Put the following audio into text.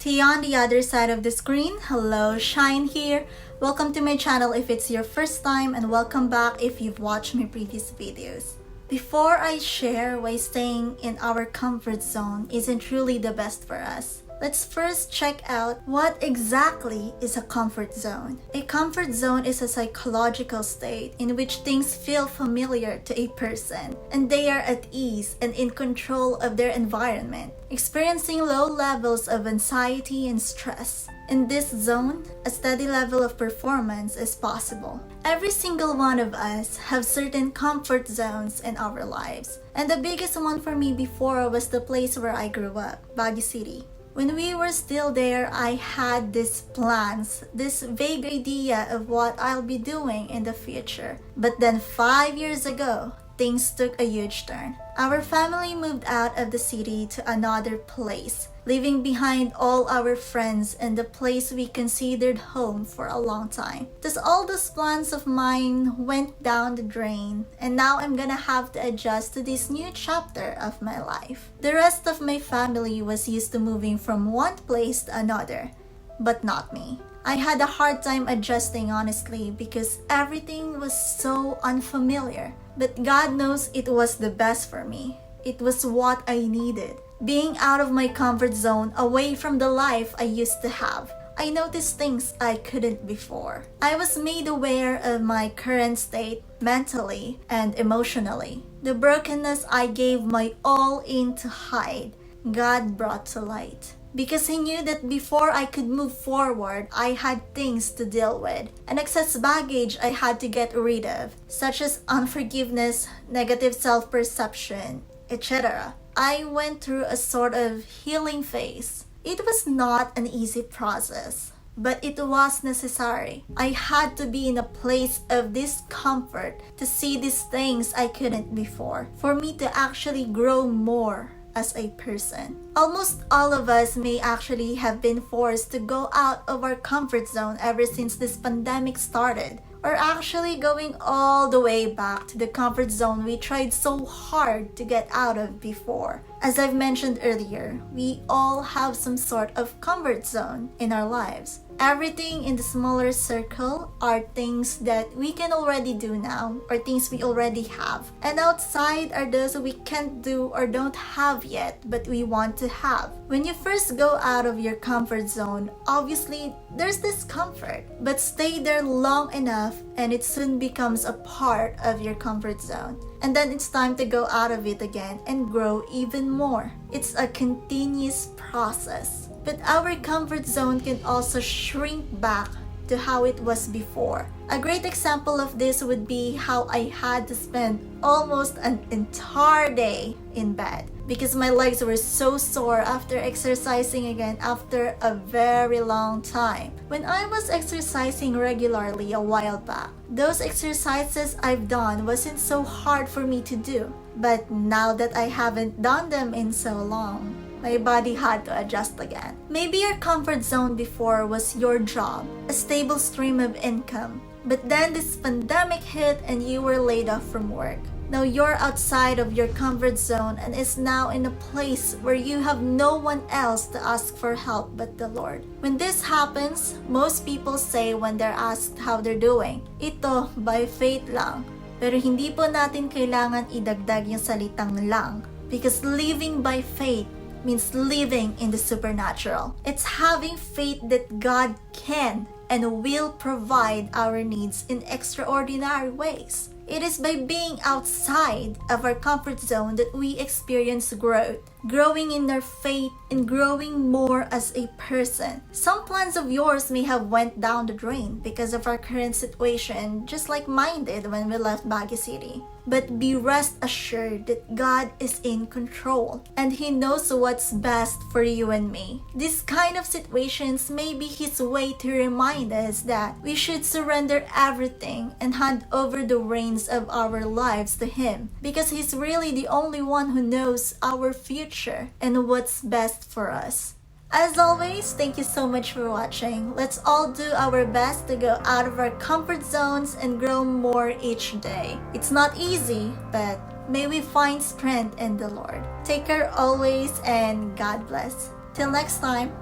To you on the other side of the screen, hello, Shine here. Welcome to my channel if it's your first time, and welcome back if you've watched my previous videos. Before I share why staying in our comfort zone isn't truly the best for us, let's first check out what exactly is a comfort zone. A comfort zone is a psychological state in which things feel familiar to a person and they are at ease and in control of their environment, experiencing low levels of anxiety and stress. In this zone, a steady level of performance is possible. Every single one of us have certain comfort zones in our lives, and the biggest one for me before was the place where I grew up, Baguio City. When we were still there, I had these plans, this vague idea of what I'll be doing in the future. But then 5 years ago, things took a huge turn. Our family moved out of the city to another place, leaving behind all our friends and the place we considered home for a long time. Thus all those plans of mine went down the drain, and now I'm gonna have to adjust to this new chapter of my life. The rest of my family was used to moving from one place to another, but not me. I had a hard time adjusting, honestly, because everything was so unfamiliar. But God knows it was the best for me. It was what I needed. Being out of my comfort zone, away from the life I used to have, I noticed things I couldn't before. I was made aware of my current state mentally and emotionally. The brokenness I gave my all in to hide, God brought to light. Because He knew that before I could move forward, I had things to deal with, an excess baggage I had to get rid of, such as unforgiveness, negative self-perception, etc. I went through a sort of healing phase. It was not an easy process, but it was necessary. I had to be in a place of discomfort to see these things I couldn't before, for me to actually grow more as a person. Almost all of us may actually have been forced to go out of our comfort zone ever since this pandemic started, or actually going all the way back to the comfort zone we tried so hard to get out of before. As I've mentioned earlier, we all have some sort of comfort zone in our lives. Everything in the smaller circle are things that we can already do now, or things we already have. And outside are those we can't do or don't have yet, but we want to have. When you first go out of your comfort zone, obviously there's discomfort, but stay there long enough and it soon becomes a part of your comfort zone. And then it's time to go out of it again and grow even more. It's a continuous process. But our comfort zone can also shrink back to how it was before. A great example of this would be how I had to spend almost an entire day in bed because my legs were so sore after exercising again after a very long time. When I was exercising regularly a while back, those exercises I've done wasn't so hard for me to do. But now that I haven't done them in so long, my body had to adjust again. Maybe your comfort zone before was your job, a stable stream of income. But then this pandemic hit and you were laid off from work. Now you're outside of your comfort zone and is now in a place where you have no one else to ask for help but the Lord. When this happens, most people say when they're asked how they're doing, ito by faith lang. Pero hindi po natin kailangan idagdag yung salitang lang, because living by faith means living in the supernatural. It's having faith that God can and will provide our needs in extraordinary ways. It is by being outside of our comfort zone that we experience growth, growing in our faith and growing more as a person. Some plans of yours may have went down the drain because of our current situation, just like mine did when we left Baguio City. But be rest assured that God is in control and He knows what's best for you and me. These kind of situations may be His way to remind us that we should surrender everything and hand over the reins of our lives to Him, because He's really the only one who knows our future and what's best for us. As always, thank you so much for watching. Let's all do our best to go out of our comfort zones and grow more each day. It's not easy, but may we find strength in the Lord. Take care always and God bless. Till next time.